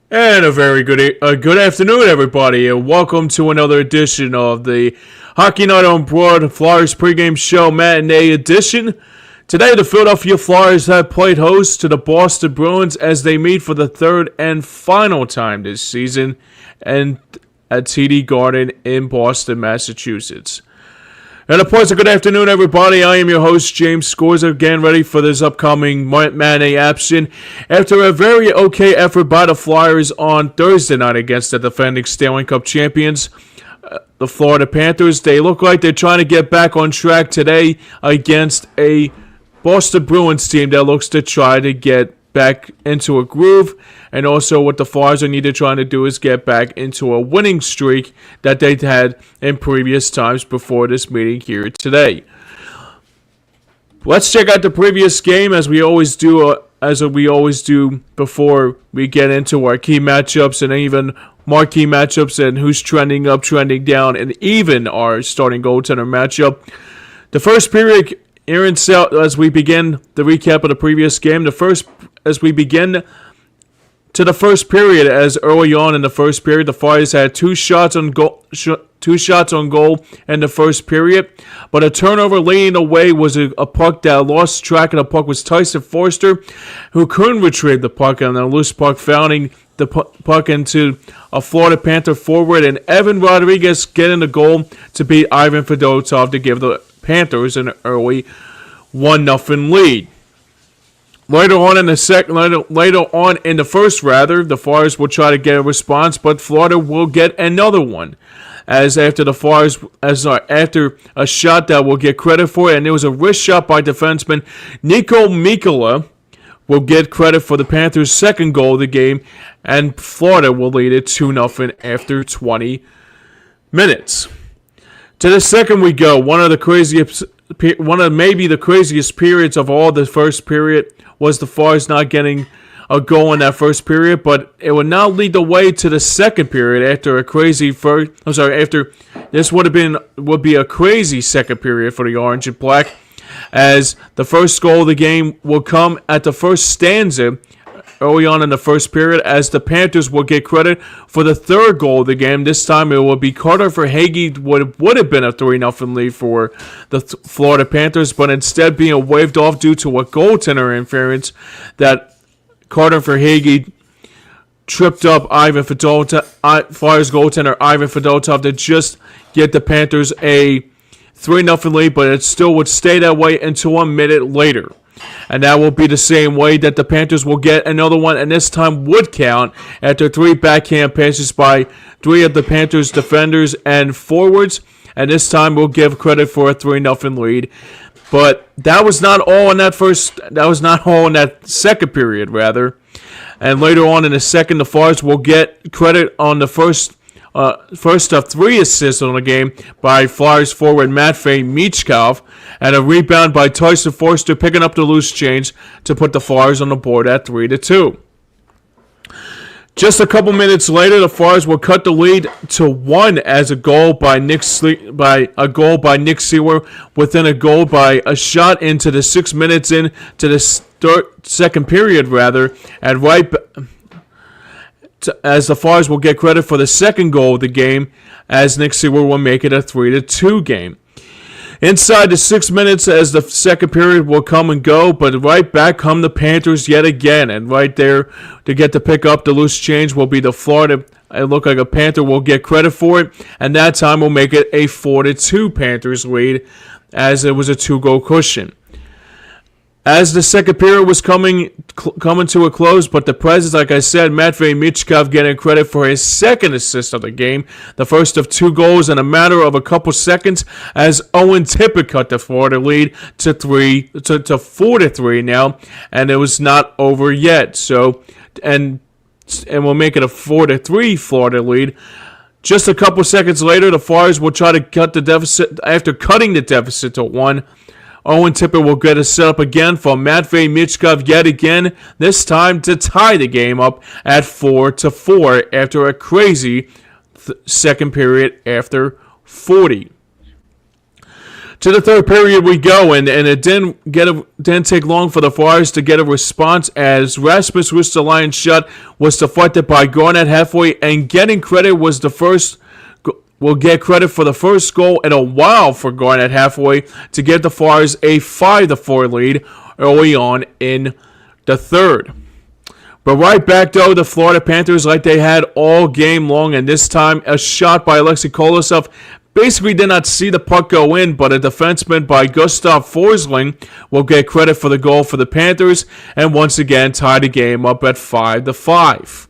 And a very good afternoon, everybody, and welcome to another edition of the Hockey Night on Broad Flyers pregame show matinee edition. Today, the Philadelphia Flyers have played host to the Boston Bruins as they meet for the third and final time this season, and at TD Garden in Boston, Massachusetts. And of course, good afternoon, everybody. I am your host, James Scorza, again ready for this upcoming matinee action. After a very okay effort by the Flyers on Thursday night against the defending Stanley Cup champions, the Florida Panthers, they look like they're trying to get back on track today against a Boston Bruins team that looks to try to get back into a groove, and also what the Flyers are needed trying to do is get back into a winning streak that they'd had in previous times before this meeting here today. Let's check out the previous game as we always do before we get into our key matchups and even marquee matchups and who's trending up, trending down, and even our starting goaltender matchup. The first period, as we begin the recap of the previous game, as the first period, as early on in the first period, the Flyers had two shots on goal in the first period, but a turnover leading the way was a puck that lost track of the puck was Tyson Foerster, who couldn't retrieve the puck on a loose puck, fouling the puck into a Florida Panther forward, and Evan Rodriguez getting the goal to beat Ivan Fedotov to give the Panthers an early 1-0 lead. Later on in the first, the Flyers will try to get a response, but Florida will get another one. After a shot that will get credit for it, and there was a wrist shot by defenseman Nico Mikkola, will get credit for the Panthers' second goal of the game, and Florida will lead it 2-0 after 20 minutes. To the second we go. One of maybe the craziest periods of all the first period was the Flyers not getting a goal in that first period, but it would now lead the way to the second period after a crazy would be a crazy second period for the Orange and Black, as the first goal of the game will come at the first stanza early on in the first period, as the Panthers will get credit for the third goal of the game. This time it will be Carter Verhaeghe, would have been a 3-0 lead for the Florida Panthers, but instead being waved off due to a goaltender interference that Carter Verhaeghe tripped up Flyers goaltender Ivan Fedotov to just get the Panthers a 3-0 lead, but it still would stay that way until 1 minute later. And that will be the same way that the Panthers will get another one, and this time would count after three backhand passes by three of the Panthers defenders and forwards, and this time we'll give credit for a 3-0 lead. But that was not all in that second period, rather. And later on in the second, the Flyers will get credit on the first of three assists on the game by Flyers forward Matvei Michkov, and a rebound by Tyson Foerster picking up the loose change to put the Flyers on the board at 3-2. Just a couple minutes later, the Flyers will cut the lead to 1 as a goal by Nick Seeler, within a goal by a shot into the 6 minutes into the second period, and as the Flyers will get credit for the second goal of the game, as Nick Seeler will make it a 3-2 game. Inside the 6 minutes as the second period will come and go, but right back come the Panthers yet again, and right there to get to pick up the loose change will be the Florida. It looked like a Panther will get credit for it, and that time will make it a 4-2 Panthers lead, as it was a 2-goal cushion. As the second period was coming to a close, but the presence, like I said, Matvei Michkov getting credit for his second assist of the game, the first of 2 goals in a matter of a couple seconds, as Owen Tippett cut the Florida lead to 4-3 now, and it was not over yet. So, and we'll make it a 4-3 Florida lead. Just a couple seconds later, the Flyers will try to cut the deficit after cutting the deficit to 1. Owen Tippett will get a set up again for Matvei Michkov yet again, this time to tie the game up at 4-4 after a crazy second period after 40. To the third period we go, and it didn't take long for the Flyers to get a response as Rasmus Ristolainen's shot was deflected by Garnett halfway, and getting credit was the first. Will get credit for the first goal in a while for Garnett halfway to give the Flyers a 5-4 lead early on in the third. But right back, though, the Florida Panthers, like they had all game long, and this time a shot by Alexei Kolosov basically did not see the puck go in, but a defenseman by Gustav Forsling will get credit for the goal for the Panthers, and once again tie the game up at 5-5.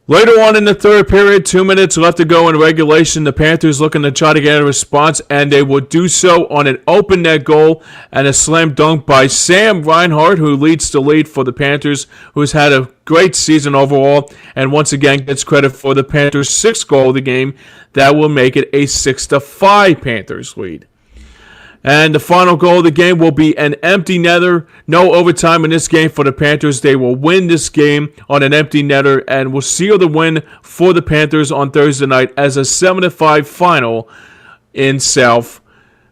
Later on in the third period, 2 minutes left to go in regulation, the Panthers looking to try to get a response, and they would do so on an open net goal and a slam dunk by Sam Reinhart, who leads the lead for the Panthers, who's had a great season overall, and once again gets credit for the Panthers' sixth goal of the game. That will make it a 6-5 Panthers lead. And the final goal of the game will be an empty netter. No overtime in this game for the Panthers. They will win this game on an empty netter and will seal the win for the Panthers on Thursday night as a 7-5 final in South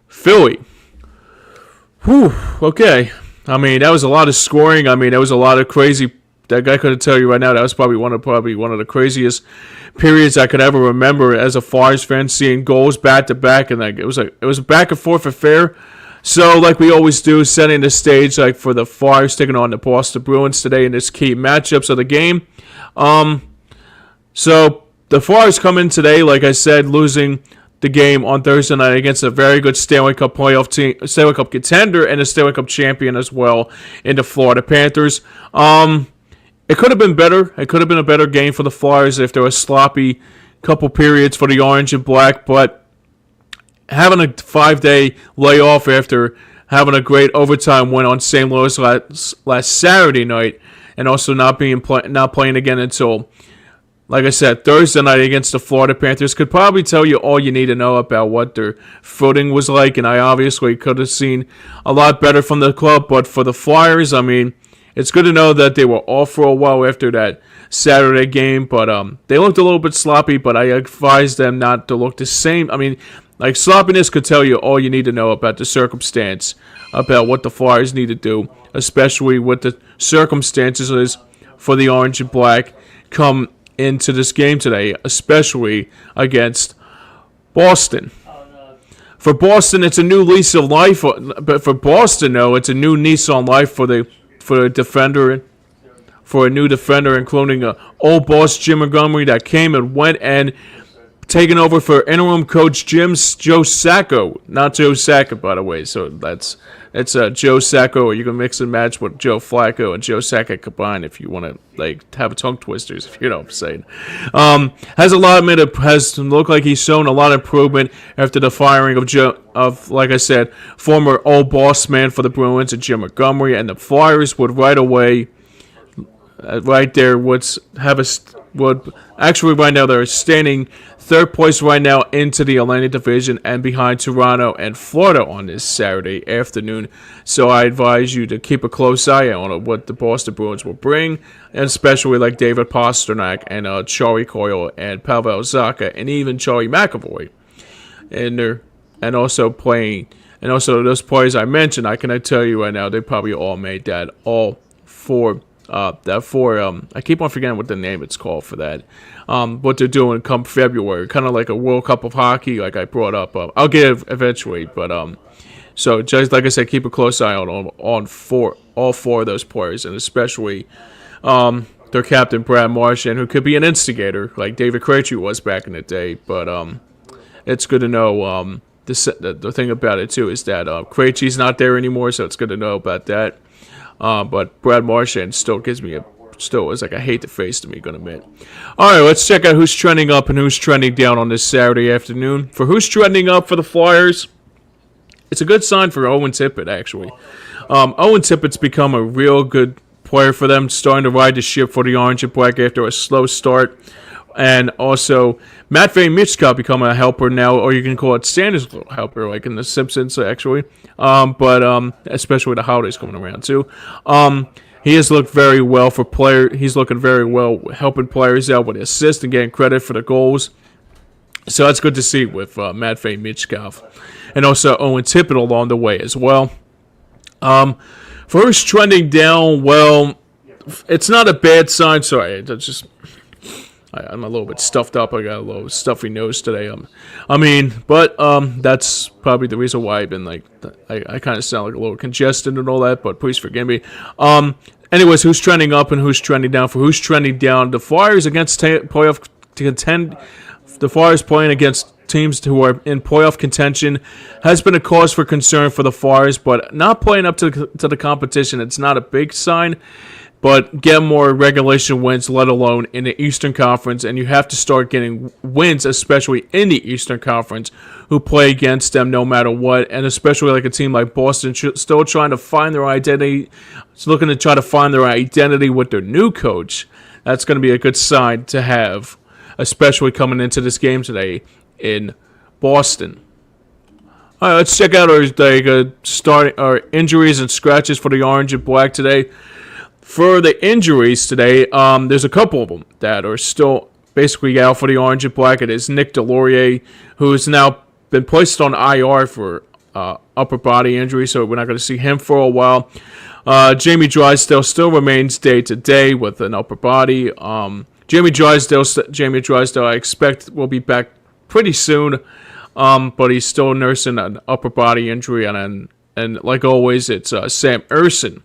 Philly. Whew, okay. I mean, that was a lot of scoring. I mean, that was a lot of crazy. That guy couldn't tell you right now. That was probably one of the craziest periods I could ever remember as a Flyers fan, seeing goals back to back, and it was a back and forth affair. So, like we always do, setting the stage like for the Flyers taking on the Boston Bruins today in this key matchups of the game. So the Flyers come in today, like I said, losing the game on Thursday night against a very good Stanley Cup playoff team, Stanley Cup contender, and a Stanley Cup champion as well in the Florida Panthers. It could have been better. It could have been a better game for the Flyers if there was sloppy couple periods for the orange and black, but having a 5-day layoff after having a great overtime win on St. Louis last Saturday night, and also not playing again until, like I said, Thursday night against the Florida Panthers, could probably tell you all you need to know about what their footing was like, and I obviously could have seen a lot better from the club, but for the Flyers, I mean, it's good to know that they were off for a while after that Saturday game, but they looked a little bit sloppy, but I advised them not to look the same. I mean, like, sloppiness could tell you all you need to know about the circumstance, about what the Flyers need to do, especially what the circumstances is for the orange and black come into this game today, especially against Boston. For Boston, it's a new lease of life, but for Boston, though, it's a new lease on life for a new defender, including old boss Jim Montgomery that came and went and taken over for interim coach Joe Sacco, not Joe Sacco, by the way. So it's Joe Sacco, or you can mix and match with Joe Flacco and Joe Sacco combined if you want to like have tongue twisters, if you know what I'm saying. Has looked like he's shown a lot of improvement after the firing of like I said, former old boss man for the Bruins and Jim Montgomery, and the Flyers would right away, right there would actually right now they're standing third place right now into the Atlantic Division and behind Toronto and Florida on this Saturday afternoon. So I advise you to keep a close eye on what the Boston Bruins will bring, and especially like David Pastrnak and Charlie Coyle and Pavel Zacha and even Charlie McAvoy. And also those players I mentioned, I can tell you right now, they probably all made that all four. I keep on forgetting what the name it's called for that. What they're doing come February, kind of like a World Cup of Hockey, like I brought up. I'll get it eventually, but so just like I said, keep a close eye on all four of those players, and especially their captain Brad Marchand, who could be an instigator like David Krejci was back in the day. But it's good to know. The thing about it too is that Krejci's not there anymore, so it's good to know about that. But Brad Marchand still is like a hate to face to me, gonna admit. All right, let's check out who's trending up and who's trending down on this Saturday afternoon. For who's trending up for the Flyers, it's a good sign for Owen Tippett, actually. Owen Tippett's become a real good player for them, starting to ride the ship for the Orange and Black after a slow start. And also, Matvei Michkov become a helper now, or you can call it Sanders' little helper, like in The Simpsons, actually. But especially with the holidays coming around, too. He has looked very well for player. He's looking very well, helping players out with assists and getting credit for the goals. So that's good to see with Matvei Michkov. and also Owen Tippett along the way as well. For who's trending down, well, it's not a bad sign. Sorry, that's just I'm a little bit stuffed up. I got a little stuffy nose today. But that's probably the reason why I've been like, I kind of sound like a little congested and all that. But please forgive me. Anyways, who's trending up and who's trending down? For who's trending down, the Flyers against playoff to contend. The Flyers playing against teams who are in playoff contention has been a cause for concern for the Flyers, but not playing up to the competition. It's not a big sign. But get more regulation wins, let alone in the Eastern Conference, and you have to start getting wins, especially in the Eastern Conference, who play against them no matter what, and especially like a team like Boston, still trying to find their identity, looking to try to find their identity with their new coach. That's going to be a good sign to have, especially coming into this game today in Boston. All right, let's check out our injuries and scratches for the Orange and Black today. For the injuries today, there's a couple of them that are still basically out for the Orange and Black. It is Nick Delorier, who has now been placed on IR for upper body injury, so we're not going to see him for a while. Jamie Drysdale still remains day-to-day with an upper body. Jamie Drysdale, I expect will be back pretty soon, but he's still nursing an upper body injury, and like always, it's Sam Erson.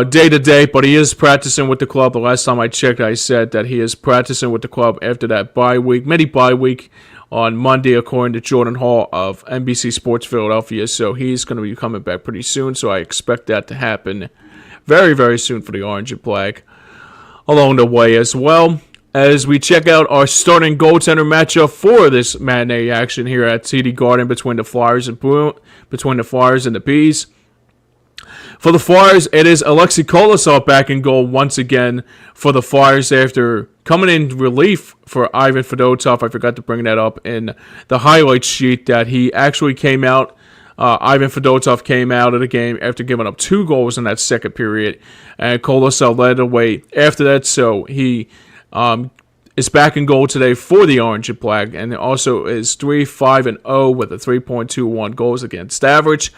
Day to day, but he is practicing with the club. The last time I checked, I said that he is practicing with the club after that mini bye week on Monday, according to Jordan Hall of NBC Sports Philadelphia. So he's going to be coming back pretty soon. So I expect that to happen very, very soon for the Orange and Black along the way as well. As we check out our starting goaltender matchup for this matinee action here at TD Garden between the Flyers and the Bees. For the Flyers, it is Alexei Kolosov back in goal once again for the Flyers after coming in relief for Ivan Fedotov. I forgot to bring that up in the highlights sheet that he actually came out. Ivan Fedotov came out of the game after giving up 2 goals in that second period, and Kolosov led the way after that. So he is back in goal today for the Orange and Black, and also is 3-5-0 with a 3.21 goals against average.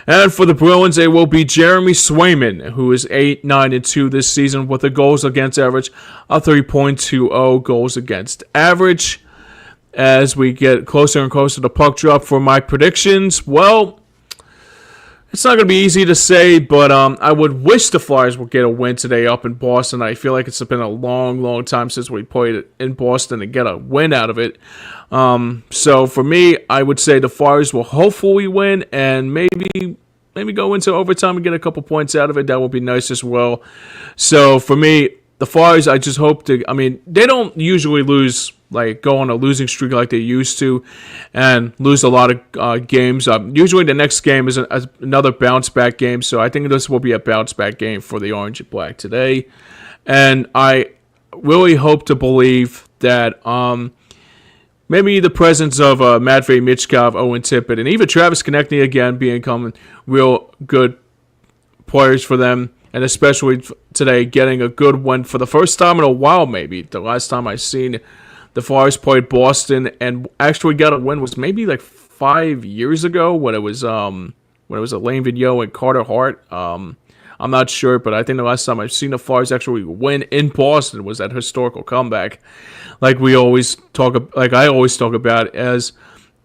And for the Bruins, it will be Jeremy Swayman, who is 8-9-2 this season with a goals against average of 3.20 goals against average. As we get closer and closer to the puck drop for my predictions, well, it's not going to be easy to say, but I would wish the Flyers would get a win today up in Boston. I feel like it's been a long, long time since we played in Boston and get a win out of it. So for me, I would say the Flyers will hopefully win and maybe go into overtime and get a couple points out of it. That would be nice as well. So for me, the Flyers, I just hope to. They don't usually lose, like go on a losing streak like they used to, and lose a lot of games. Usually the next game is another bounce back game. So I think this will be a bounce back game for the Orange and Black today, and I really hope to believe that maybe the presence of Matvei Michkov, Owen Tippett, and even Travis Konechny again becoming real good players for them. And especially today, getting a good win for the first time in a while, maybe. The last time I seen the Flyers played Boston and actually got a win was maybe like 5 years ago when it was Alain Vigneault and Carter Hart. I'm not sure, but I think the last time I've seen the Flyers actually win in Boston was that historical comeback, like I always talk about, as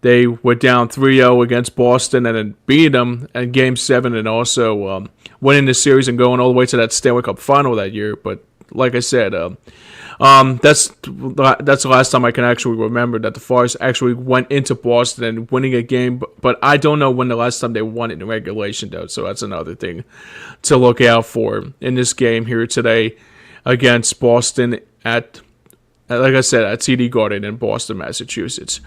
they were down 3-0 against Boston and then beat them in Game 7 and also winning the series and going all the way to that Stanley Cup final that year. But like I said, that's the last time I can actually remember that the Flyers actually went into Boston and winning a game. But I don't know when the last time they won it in regulation, though. So that's another thing to look out for in this game here today against Boston at TD Garden in Boston, Massachusetts.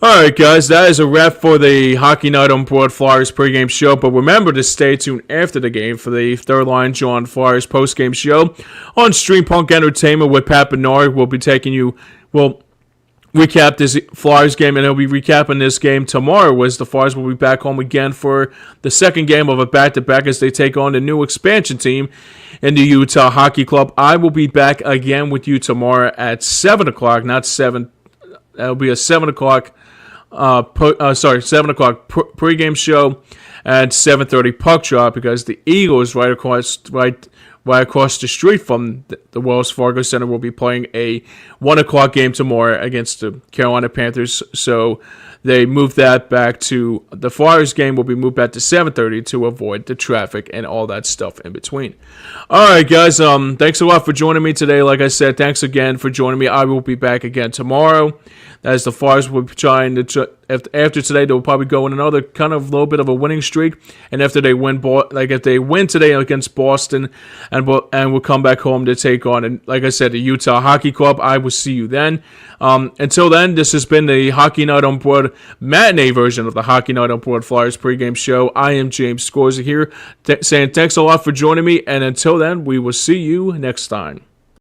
All right, guys, that is a wrap for the Hockey Night on Board Flyers pregame show. But remember to stay tuned after the game for the Third Line John Flyers postgame show on Stream Punk Entertainment with Pat Bernard. We'll recap this Flyers game, and he'll be recapping this game tomorrow, as the Flyers will be back home again for the second game of a back-to-back as they take on the new expansion team in the Utah Hockey Club. I will be back again with you tomorrow at 7 o'clock, not 7. That'll be a 7 o'clock 7 o'clock pregame show and 7:30 puck drop, because the Eagles right across the street from the Wells Fargo Center will be playing a 1 o'clock game tomorrow against the Carolina Panthers. So they moved that back to the Flyers game will be moved back to 7:30 to avoid the traffic and all that stuff in between. All right, guys. Thanks a lot for joining me today. Like I said, thanks again for joining me. I will be back again tomorrow, as the Flyers will be trying to. After today, they'll probably go in another kind of little bit of a winning streak, and after they win, if they win today against Boston, and we'll come back home to take on, and like I said, the Utah Hockey Club. I will see you then. Until then, this has been the Hockey Night on Board matinee version of the Hockey Night on Board Flyers pregame show. I am James Scorza here, saying thanks a lot for joining me, and until then, we will see you next time.